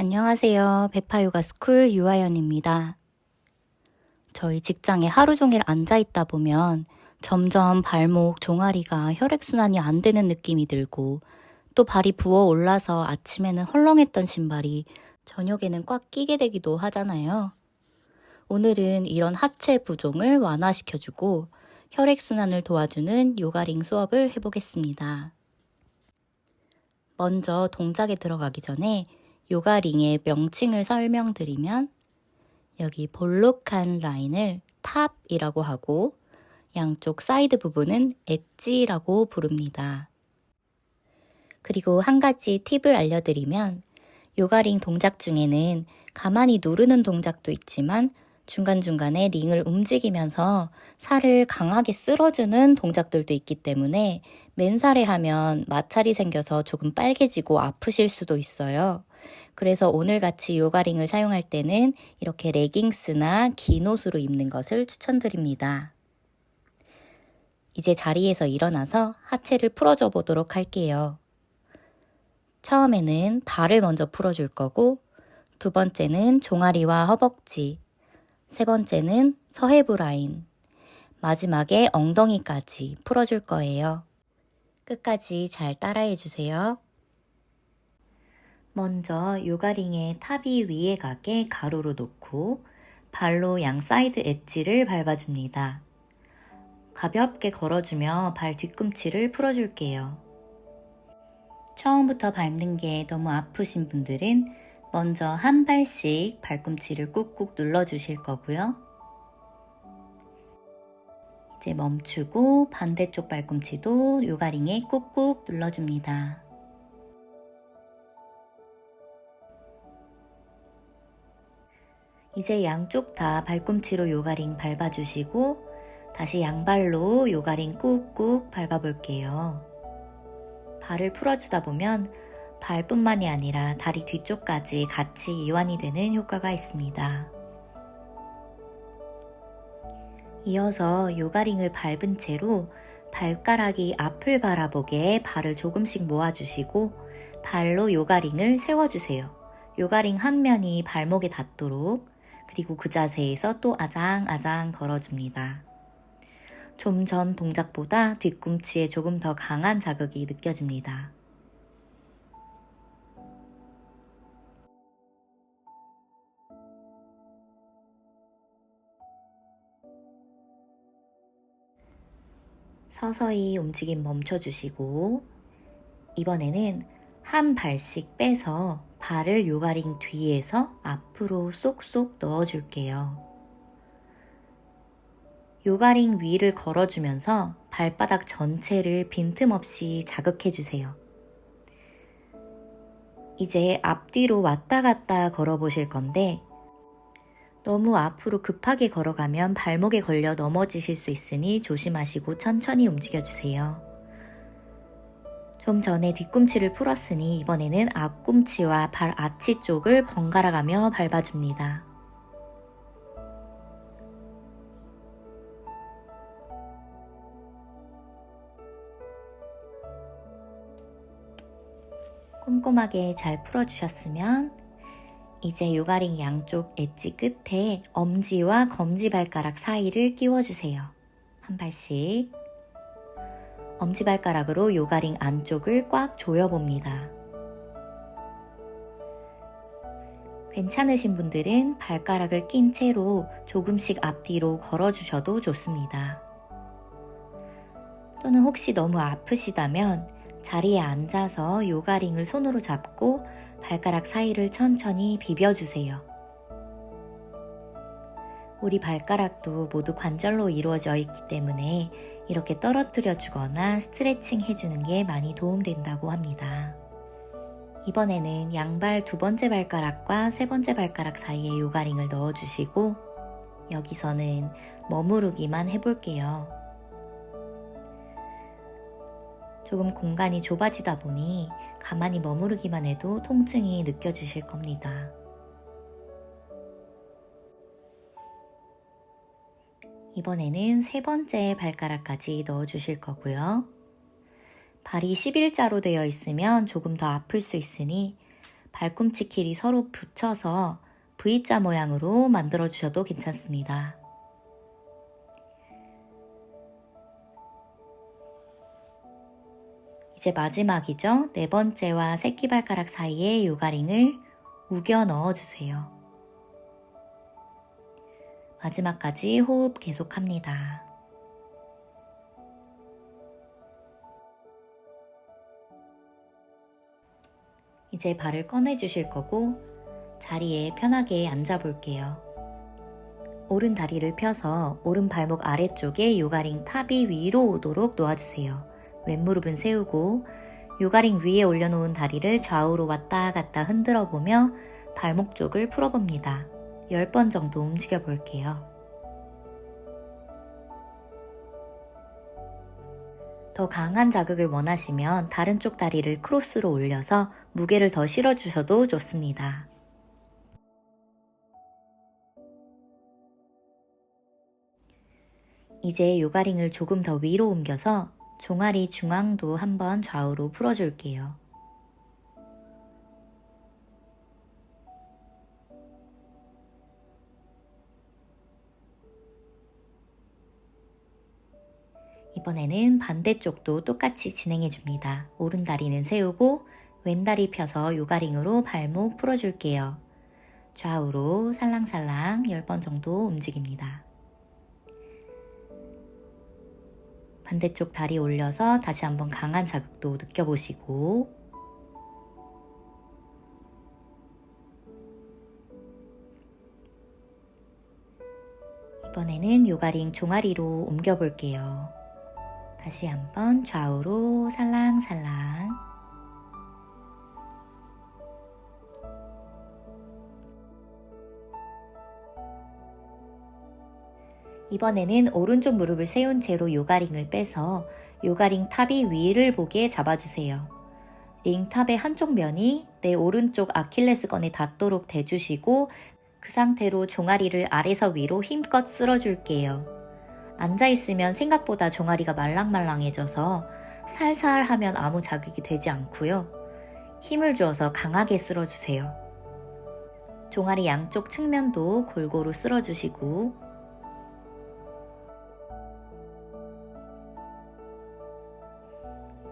안녕하세요. 베파요가 스쿨 유아연입니다. 저희 직장에 하루 종일 앉아있다 보면 점점 발목, 종아리가 혈액순환이 안 되는 느낌이 들고 또 발이 부어 올라서 아침에는 헐렁했던 신발이 저녁에는 꽉 끼게 되기도 하잖아요. 오늘은 이런 하체 부종을 완화시켜주고 혈액순환을 도와주는 요가링 수업을 해보겠습니다. 먼저 동작에 들어가기 전에 요가링의 명칭을 설명드리면 여기 볼록한 라인을 탑이라고 하고 양쪽 사이드 부분은 엣지라고 부릅니다. 그리고 한 가지 팁을 알려드리면 요가링 동작 중에는 가만히 누르는 동작도 있지만 중간중간에 링을 움직이면서 살을 강하게 쓸어주는 동작들도 있기 때문에 맨살에 하면 마찰이 생겨서 조금 빨개지고 아프실 수도 있어요. 그래서 오늘같이 요가링을 사용할 때는 이렇게 레깅스나 긴 옷으로 입는 것을 추천드립니다. 이제 자리에서 일어나서 하체를 풀어줘 보도록 할게요. 처음에는 발을 먼저 풀어줄 거고, 두 번째는 종아리와 허벅지, 세 번째는 서해부 라인, 마지막에 엉덩이까지 풀어줄 거예요. 끝까지 잘 따라해 주세요. 먼저 요가링의 탑이 위에 가게 가로로 놓고 발로 양 사이드 엣지를 밟아줍니다. 가볍게 걸어주며 발 뒤꿈치를 풀어줄게요. 처음부터 밟는 게 너무 아프신 분들은 먼저 한 발씩 발꿈치를 꾹꾹 눌러주실 거고요. 이제 멈추고 반대쪽 발꿈치도 요가링에 꾹꾹 눌러줍니다. 이제 양쪽 다 발꿈치로 요가링 밟아주시고 다시 양발로 요가링 꾹꾹 밟아볼게요. 발을 풀어주다 보면 발뿐만이 아니라 다리 뒤쪽까지 같이 이완이 되는 효과가 있습니다. 이어서 요가링을 밟은 채로 발가락이 앞을 바라보게 발을 조금씩 모아주시고 발로 요가링을 세워주세요. 요가링 한 면이 발목에 닿도록, 그리고 그 자세에서 또 아장아장 걸어줍니다. 좀 전 동작보다 뒤꿈치에 조금 더 강한 자극이 느껴집니다. 서서히 움직임 멈춰주시고 이번에는 한 발씩 빼서 발을 요가링 뒤에서 앞으로 쏙쏙 넣어줄게요. 요가링 위를 걸어주면서 발바닥 전체를 빈틈없이 자극해주세요. 이제 앞뒤로 왔다 갔다 걸어보실 건데 너무 앞으로 급하게 걸어가면 발목에 걸려 넘어지실 수 있으니 조심하시고 천천히 움직여주세요. 좀 전에 뒤꿈치를 풀었으니 이번에는 앞꿈치와 발 아치 쪽을 번갈아 가며 밟아줍니다. 꼼꼼하게 잘 풀어주셨으면 이제 요가링 양쪽 엣지 끝에 엄지와 검지발가락 사이를 끼워주세요. 한 발씩. 엄지발가락으로 요가링 안쪽을 꽉 조여봅니다. 괜찮으신 분들은 발가락을 낀 채로 조금씩 앞뒤로 걸어주셔도 좋습니다. 또는 혹시 너무 아프시다면 자리에 앉아서 요가링을 손으로 잡고 발가락 사이를 천천히 비벼주세요. 우리 발가락도 모두 관절로 이루어져 있기 때문에 이렇게 떨어뜨려 주거나 스트레칭 해주는 게 많이 도움된다고 합니다. 이번에는 양발 두 번째 발가락과 세 번째 발가락 사이에 요가링을 넣어주시고 여기서는 머무르기만 해볼게요. 조금 공간이 좁아지다 보니 가만히 머무르기만 해도 통증이 느껴지실 겁니다. 이번에는 세 번째 발가락까지 넣어주실 거고요. 발이 11자로 되어 있으면 조금 더 아플 수 있으니 발꿈치 길이 서로 붙여서 V자 모양으로 만들어 주셔도 괜찮습니다. 이제 마지막이죠. 네 번째와 새끼발가락 사이에 요가링을 우겨 넣어 주세요. 마지막까지 호흡 계속합니다. 이제 발을 꺼내 주실 거고 자리에 편하게 앉아 볼게요. 오른 다리를 펴서 오른 발목 아래쪽에 요가링 탑이 위로 오도록 놓아주세요. 왼무릎은 세우고 요가링 위에 올려놓은 다리를 좌우로 왔다 갔다 흔들어 보며 발목 쪽을 풀어봅니다. 10번 정도 움직여 볼게요. 더 강한 자극을 원하시면 다른 쪽 다리를 크로스로 올려서 무게를 더 실어주셔도 좋습니다. 이제 요가링을 조금 더 위로 옮겨서 종아리 중앙도 한번 좌우로 풀어줄게요. 이번에는 반대쪽도 똑같이 진행해줍니다. 오른 다리는 세우고 왼 다리 펴서 요가링으로 발목 풀어줄게요. 좌우로 살랑살랑 10번 정도 움직입니다. 반대쪽 다리 올려서 다시 한번 강한 자극도 느껴보시고 이번에는 요가링 종아리로 옮겨 볼게요. 다시 한번 좌우로 살랑살랑 이번에는 오른쪽 무릎을 세운 채로 요가링을 빼서 요가링 탑이 위를 보게 잡아주세요. 링탑의 한쪽 면이 내 오른쪽 아킬레스건에 닿도록 대주시고 그 상태로 종아리를 아래서 위로 힘껏 쓸어줄게요. 앉아있으면 생각보다 종아리가 말랑말랑해져서 살살 하면 아무 자극이 되지 않고요. 힘을 주어서 강하게 쓸어주세요. 종아리 양쪽 측면도 골고루 쓸어주시고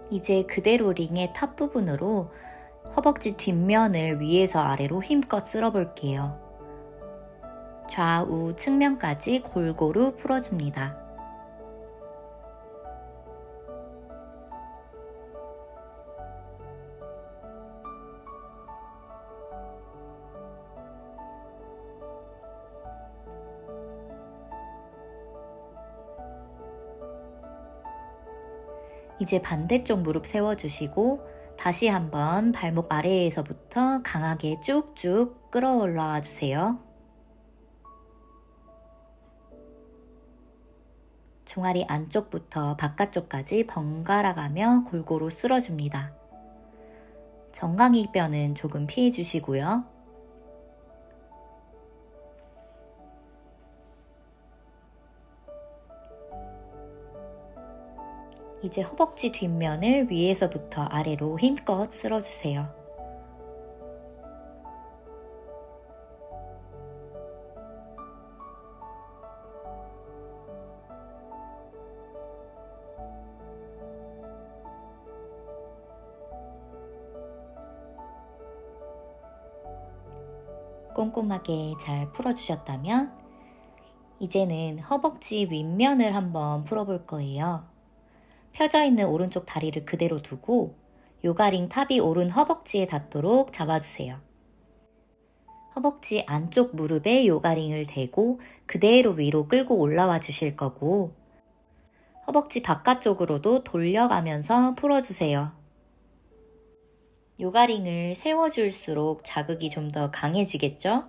이제 그대로 링의 탑 부분으로 허벅지 뒷면을 위에서 아래로 힘껏 쓸어볼게요. 좌우 측면까지 골고루 풀어줍니다. 이제 반대쪽 무릎 세워주시고 다시 한번 발목 아래에서부터 강하게 쭉쭉 끌어올라와 주세요. 종아리 안쪽부터 바깥쪽까지 번갈아 가며 골고루 쓸어줍니다. 정강이뼈는 조금 피해 주시고요. 이제 허벅지 뒷면을 위에서부터 아래로 힘껏 쓸어주세요. 꼼꼼하게 잘 풀어주셨다면 이제는 허벅지 윗면을 한번 풀어볼 거예요. 펴져 있는 오른쪽 다리를 그대로 두고 요가링 탑이 오른 허벅지에 닿도록 잡아주세요. 허벅지 안쪽 무릎에 요가링을 대고 그대로 위로 끌고 올라와 주실 거고 허벅지 바깥쪽으로도 돌려가면서 풀어주세요. 요가링을 세워줄수록 자극이 좀 더 강해지겠죠?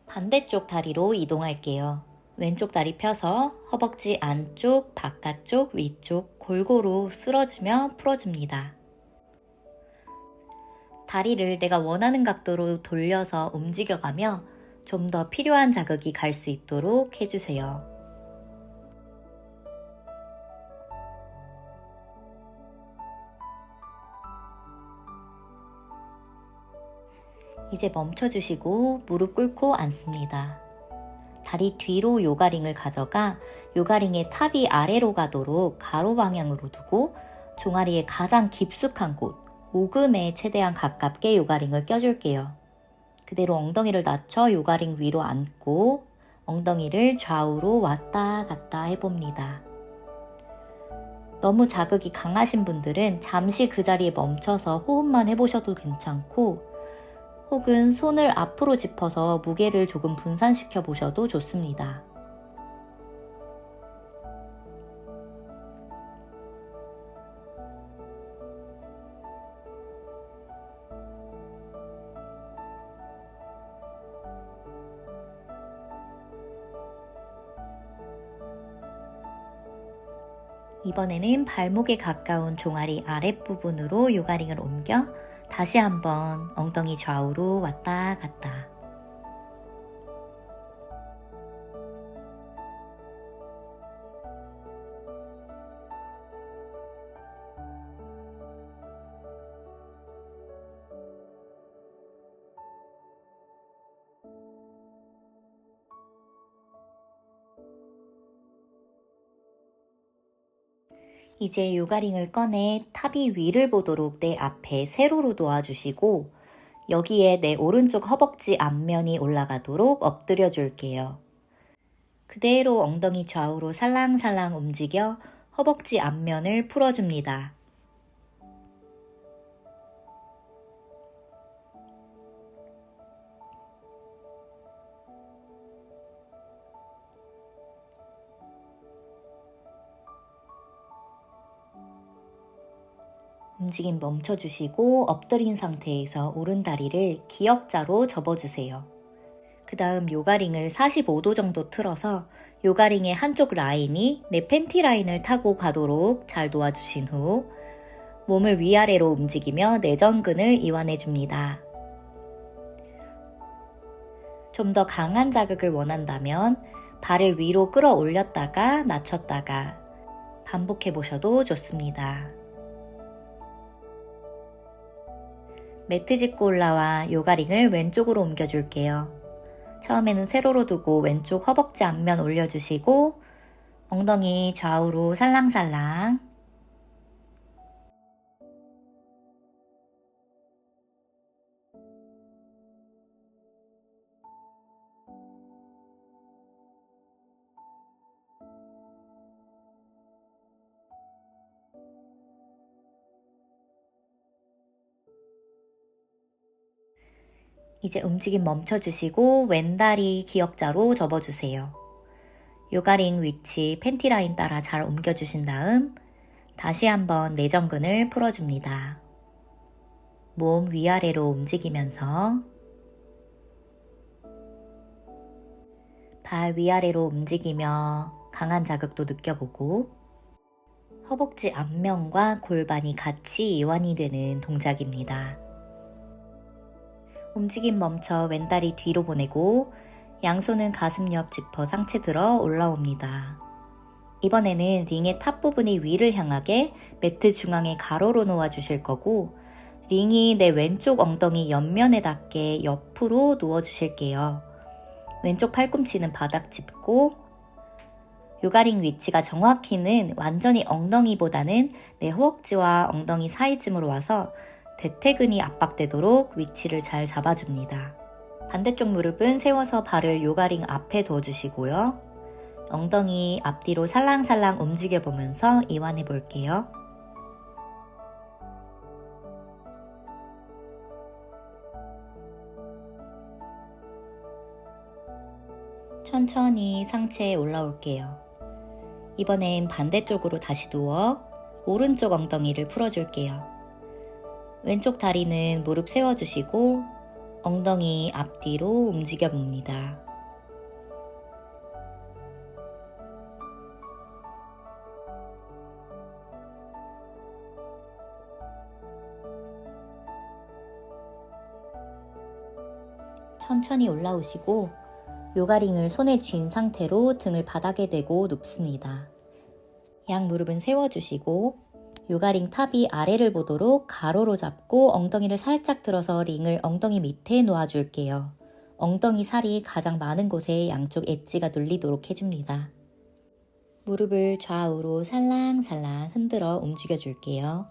반대쪽 다리로 이동할게요. 왼쪽 다리 펴서 허벅지 안쪽, 바깥쪽, 위쪽 골고루 쓸어주며 풀어줍니다. 다리를 내가 원하는 각도로 돌려서 움직여가며 좀 더 필요한 자극이 갈 수 있도록 해주세요. 이제 멈춰주시고 무릎 꿇고 앉습니다. 다리 뒤로 요가링을 가져가 요가링의 탑이 아래로 가도록 가로 방향으로 두고 종아리의 가장 깊숙한 곳, 오금에 최대한 가깝게 요가링을 껴줄게요. 그대로 엉덩이를 낮춰 요가링 위로 앉고 엉덩이를 좌우로 왔다 갔다 해봅니다. 너무 자극이 강하신 분들은 잠시 그 자리에 멈춰서 호흡만 해보셔도 괜찮고 혹은 손을 앞으로 짚어서 무게를 조금 분산시켜 보셔도 좋습니다. 이번에는 발목에 가까운 종아리 아랫부분으로 요가링을 옮겨 다시 한번 엉덩이 좌우로 왔다 갔다. 이제 요가링을 꺼내 탑이 위를 보도록 내 앞에 세로로 놓아주시고 여기에 내 오른쪽 허벅지 앞면이 올라가도록 엎드려 줄게요. 그대로 엉덩이 좌우로 살랑살랑 움직여 허벅지 앞면을 풀어줍니다. 움직임 멈춰주시고 엎드린 상태에서 오른다리를 기역자로 접어주세요. 그 다음 요가링을 45도 정도 틀어서 요가링의 한쪽 라인이 내 팬티 라인을 타고 가도록 잘 놓아주신 후 몸을 위아래로 움직이며 내전근을 이완해줍니다. 좀 더 강한 자극을 원한다면 발을 위로 끌어올렸다가 낮췄다가 반복해보셔도 좋습니다. 매트 짚고 올라와 요가링을 왼쪽으로 옮겨줄게요. 처음에는 세로로 두고 왼쪽 허벅지 앞면 올려주시고 엉덩이 좌우로 살랑살랑. 이제 움직임 멈춰주시고 왼다리 기역자로 접어주세요. 요가링 위치 팬티 라인 따라 잘 옮겨주신 다음 다시 한번 내전근을 풀어줍니다. 몸 위아래로 움직이면서 발 위아래로 움직이며 강한 자극도 느껴보고 허벅지 앞면과 골반이 같이 이완이 되는 동작입니다. 움직임 멈춰 왼다리 뒤로 보내고 양손은 가슴 옆 짚어 상체 들어 올라옵니다. 이번에는 링의 탑 부분이 위를 향하게 매트 중앙에 가로로 놓아주실 거고 링이 내 왼쪽 엉덩이 옆면에 닿게 옆으로 누워주실게요. 왼쪽 팔꿈치는 바닥 짚고 요가링 위치가 정확히는 완전히 엉덩이보다는 내 허벅지와 엉덩이 사이쯤으로 와서 대퇴근이 압박되도록 위치를 잘 잡아줍니다. 반대쪽 무릎은 세워서 발을 요가링 앞에 둬주시고요. 엉덩이 앞뒤로 살랑살랑 움직여보면서 이완해 볼게요. 천천히 상체에 올라올게요. 이번엔 반대쪽으로 다시 누워 오른쪽 엉덩이를 풀어줄게요. 왼쪽 다리는 무릎 세워주시고 엉덩이 앞뒤로 움직여 봅니다. 천천히 올라오시고 요가링을 손에 쥔 상태로 등을 바닥에 대고 눕습니다. 양 무릎은 세워주시고 요가링 탑이 아래를 보도록 가로로 잡고 엉덩이를 살짝 들어서 링을 엉덩이 밑에 놓아줄게요. 엉덩이 살이 가장 많은 곳에 양쪽 엣지가 눌리도록 해줍니다. 무릎을 좌우로 살랑살랑 흔들어 움직여줄게요.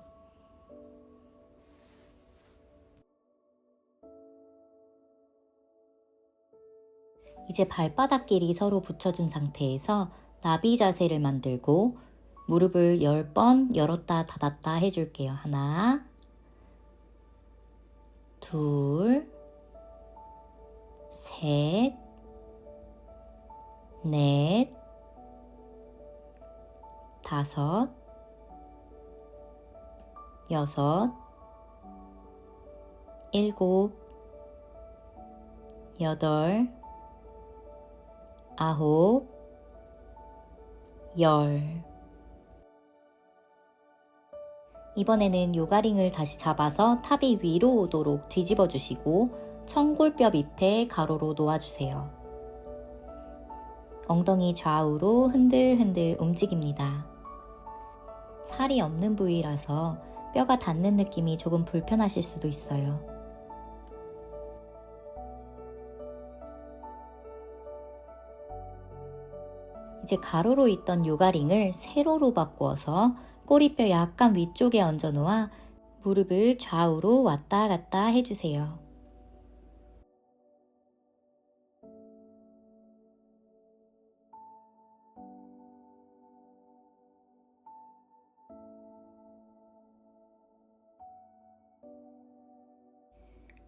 이제 발바닥끼리 서로 붙여준 상태에서 나비 자세를 만들고 무릎을 10번 열었다 닫았다 해줄게요. 하나, 둘, 셋, 넷, 다섯, 여섯, 일곱, 여덟, 아홉, 열. 이번에는 요가링을 다시 잡아서 탑이 위로 오도록 뒤집어 주시고 청골뼈 밑에 가로로 놓아주세요. 엉덩이 좌우로 흔들흔들 움직입니다. 살이 없는 부위라서 뼈가 닿는 느낌이 조금 불편하실 수도 있어요. 이제 가로로 있던 요가링을 세로로 바꾸어서 꼬리뼈 약간 위쪽에 얹어 놓아 무릎을 좌우로 왔다 갔다 해주세요.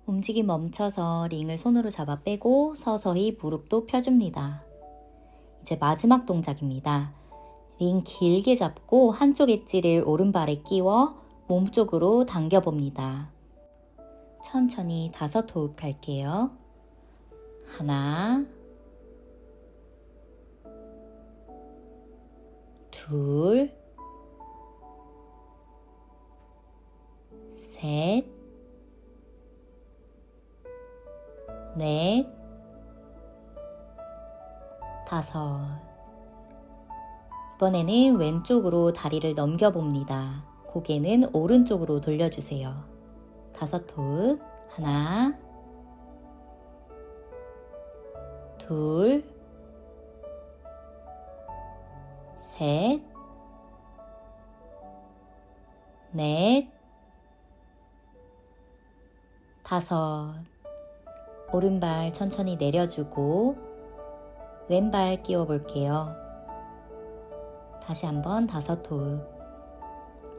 움직임 멈춰서 링을 손으로 잡아 빼고 서서히 무릎도 펴줍니다. 이제 마지막 동작입니다. 링 길게 잡고 한쪽 엣지를 오른발에 끼워 몸쪽으로 당겨봅니다. 천천히 5호흡 갈게요. 하나, 둘, 셋, 넷, 다섯. 이번에는 왼쪽으로 다리를 넘겨봅니다. 고개는 오른쪽으로 돌려주세요. 5호흡. 하나, 둘, 셋, 넷, 다섯. 오른발 천천히 내려주고 왼발 끼워 볼게요. 다시 한번 5호흡.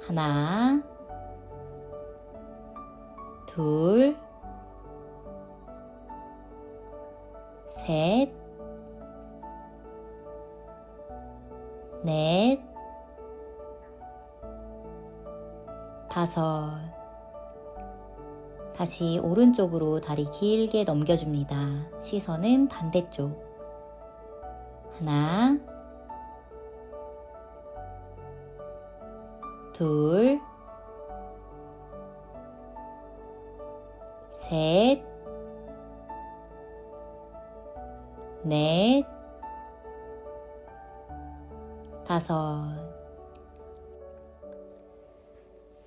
하나, 둘, 셋, 넷, 다섯. 다시 오른쪽으로 다리 길게 넘겨줍니다. 시선은 반대쪽. 하나, 둘, 셋, 넷, 다섯.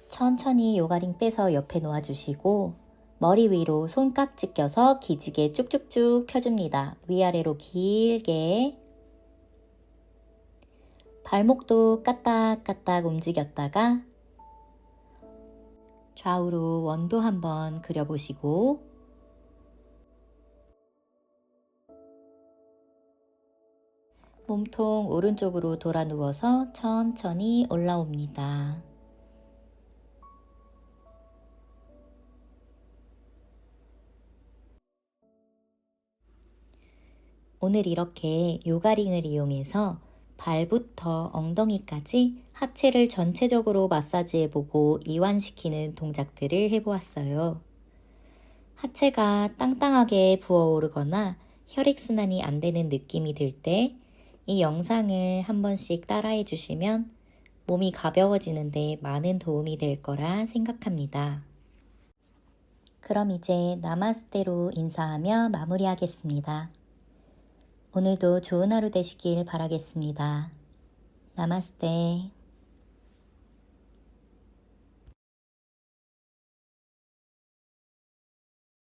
천천히 요가링 빼서 옆에 놓아주시고 머리 위로 손깍지 껴서 기지개 쭉쭉쭉 펴줍니다. 위아래로 길게. 발목도 까딱까딱 움직였다가 좌우로 원도 한번 그려보시고 몸통 오른쪽으로 돌아 누워서 천천히 올라옵니다. 오늘 이렇게 요가링을 이용해서 발부터 엉덩이까지 하체를 전체적으로 마사지해보고 이완시키는 동작들을 해보았어요. 하체가 땅땅하게 부어오르거나 혈액순환이 안 되는 느낌이 들 때 이 영상을 한 번씩 따라해 주시면 몸이 가벼워지는데 많은 도움이 될 거라 생각합니다. 그럼 이제 나마스테로 인사하며 마무리하겠습니다. 오늘도 좋은 하루 되시길 바라겠습니다. 나마스테.